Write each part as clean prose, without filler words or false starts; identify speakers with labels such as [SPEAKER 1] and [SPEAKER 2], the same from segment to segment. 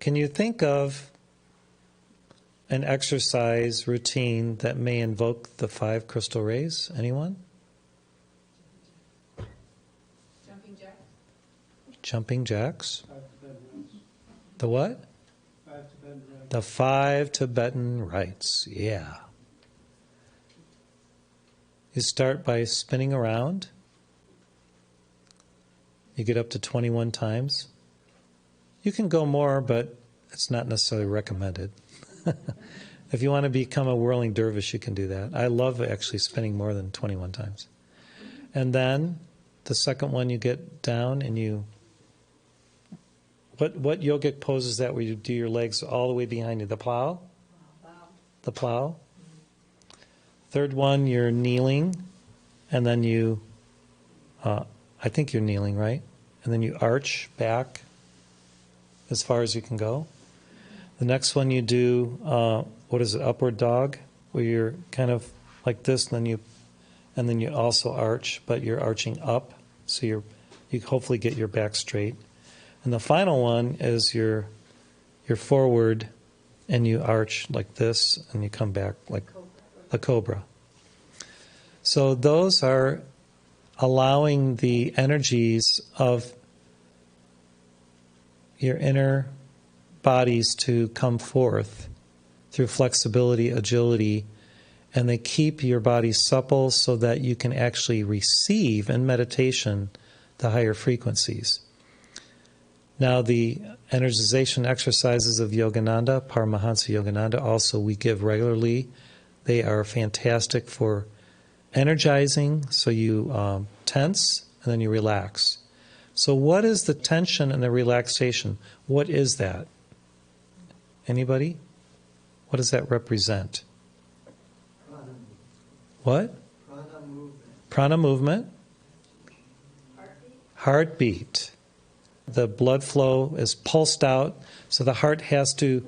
[SPEAKER 1] Can you think of an exercise routine that may invoke the 5 crystal rays? Anyone?
[SPEAKER 2] Jumping jacks.
[SPEAKER 1] Jumping jacks.
[SPEAKER 3] 5 Tibetan rites.
[SPEAKER 1] The what?
[SPEAKER 3] 5 Tibetan rites.
[SPEAKER 1] The 5 Tibetan rites. Yeah. You start by spinning around. You get up to 21 times. You can go more, but it's not necessarily recommended. If you want to become a whirling dervish, you can do that. I love actually spinning more than 21 times. And then the second one, you get down and you... What yogic pose is that where you do your legs all the way behind you? The plow? The plow. Third one, you're kneeling, and then you, I think you're kneeling, right? And then you arch back as far as you can go. The next one you do, what is it, upward dog, where you're kind of like this, and then you also arch, but you're arching up, so you hopefully get your back straight. And the final one is you're forward, and you arch like this, and you come back like a cobra. So those are allowing the energies of your inner bodies to come forth through flexibility, agility, and they keep your body supple so that you can actually receive in meditation the higher frequencies. Now, the energization exercises of Yogananda, Paramahansa Yogananda, also we give regularly. They are fantastic for energizing, so you tense and then you relax. So what is the tension and the relaxation? What is that? Anybody? What does that represent?
[SPEAKER 3] Prana.
[SPEAKER 1] What?
[SPEAKER 3] Prana movement.
[SPEAKER 1] Prana movement.
[SPEAKER 2] Heartbeat.
[SPEAKER 1] Heartbeat. The blood flow is pulsed out, so the heart has to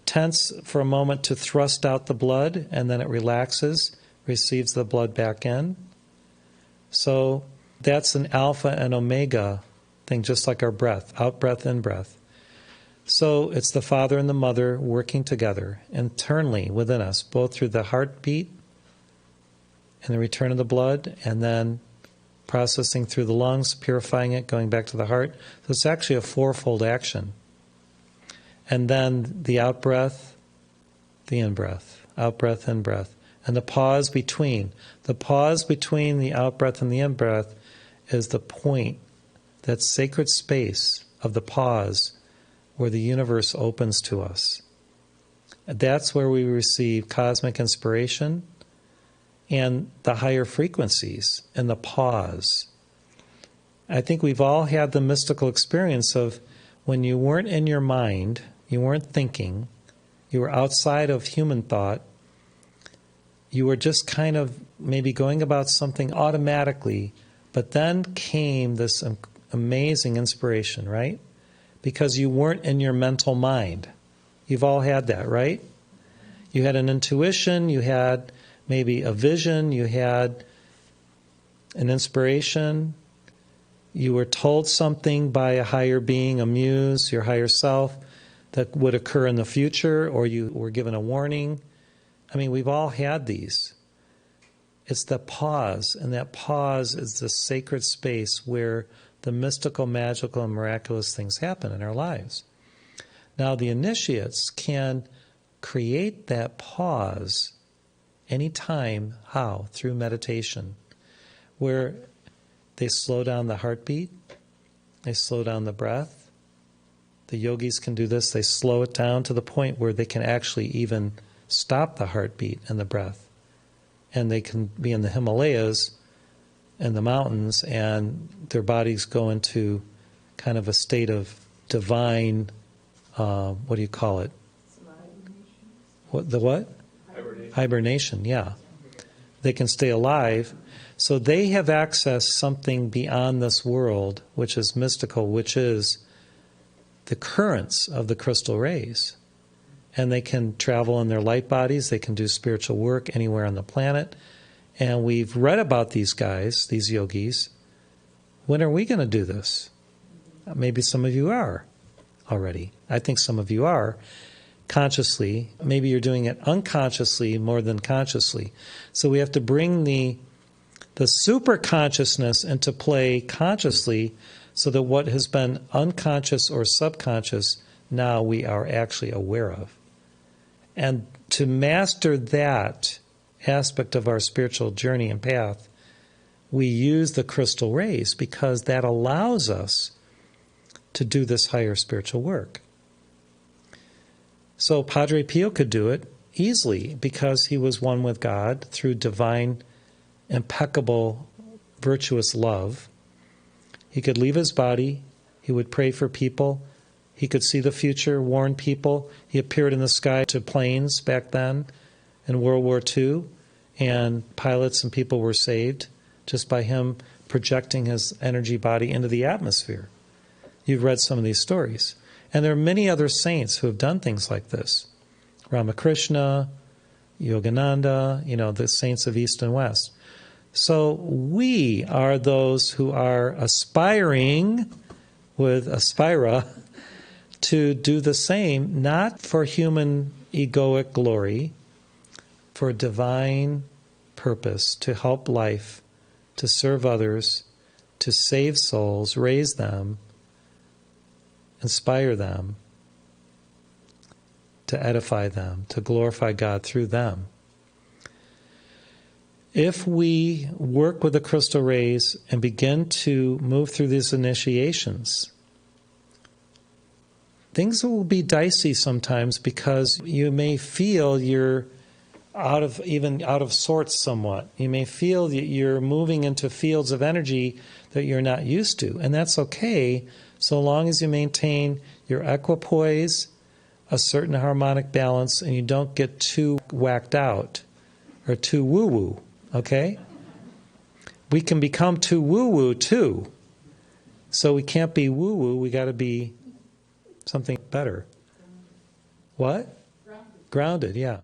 [SPEAKER 1] tense for a moment to thrust out the blood, and then it relaxes, receives the blood back in. So that's an alpha and omega thing, just like our breath, out breath, in breath. So it's the Father and the Mother working together internally within us, both through the heartbeat and the return of the blood, and then processing through the lungs, purifying it, going back to the heart. So it's actually a fourfold action. And then the out-breath, the in-breath, out-breath, in-breath. And the pause between. The pause between the out-breath and the in-breath is the point, that sacred space of the pause where the universe opens to us. That's where we receive cosmic inspiration and the higher frequencies in the pause. I think we've all had the mystical experience of when you weren't in your mind, you weren't thinking, you were outside of human thought, you were just kind of maybe going about something automatically, but then came this amazing inspiration, right? Because you weren't in your mental mind. You've all had that, right? You had an intuition, you had maybe a vision, you had an inspiration, you were told something by a higher being, a muse, your higher self, that would occur in the future, or you were given a warning. I mean, we've all had these. It's the pause, and that pause is the sacred space where the mystical, magical, and miraculous things happen in our lives. Now, the initiates can create that pause anytime. How? Through meditation, where they slow down the heartbeat, they slow down the breath. The yogis can do this. They slow it down to the point where they can actually even stop the heartbeat and the breath. And they can be in the Himalayas and the mountains, and their bodies go into kind of a state of divine, what do you call it? What, the what? Hibernation, yeah. They can stay alive. So they have accessed something beyond this world, which is mystical, which is the currents of the crystal rays. And they can travel in their light bodies. They can do spiritual work anywhere on the planet. And we've read about these guys, these yogis. When are we going to do this? Maybe some of you are. already. I think some of you are consciously. Maybe you're doing it unconsciously more than consciously. So we have to bring the super consciousness into play consciously so that what has been unconscious or subconscious, now we are actually aware of. And to master that aspect of our spiritual journey and path, we use the crystal rays because that allows us to do this higher spiritual work. So Padre Pio could do it easily because he was one with God through divine, impeccable, virtuous love. He could leave his body. He would pray for people. He could see the future, warn people. He appeared in the sky to planes back then in World War II, and pilots and people were saved just by him projecting his energy body into the atmosphere. You've read some of these stories. And there are many other saints who have done things like this. Ramakrishna, Yogananda, the saints of East and West. So we are those who are aspiring with Aspira to do the same, not for human egoic glory, for divine purpose, to help life, to serve others, to save souls, raise them, inspire them, to edify them, to glorify God through them. If we work with the crystal rays and begin to move through these initiations, things will be dicey sometimes because you may feel you're out of sorts somewhat. You may feel that you're moving into fields of energy that you're not used to, and that's okay so long as you maintain your equipoise, a certain harmonic balance, and you don't get too whacked out or too woo-woo, okay? We can become too woo-woo too. So we can't be woo-woo, we got to be something better. What? Grounded, yeah.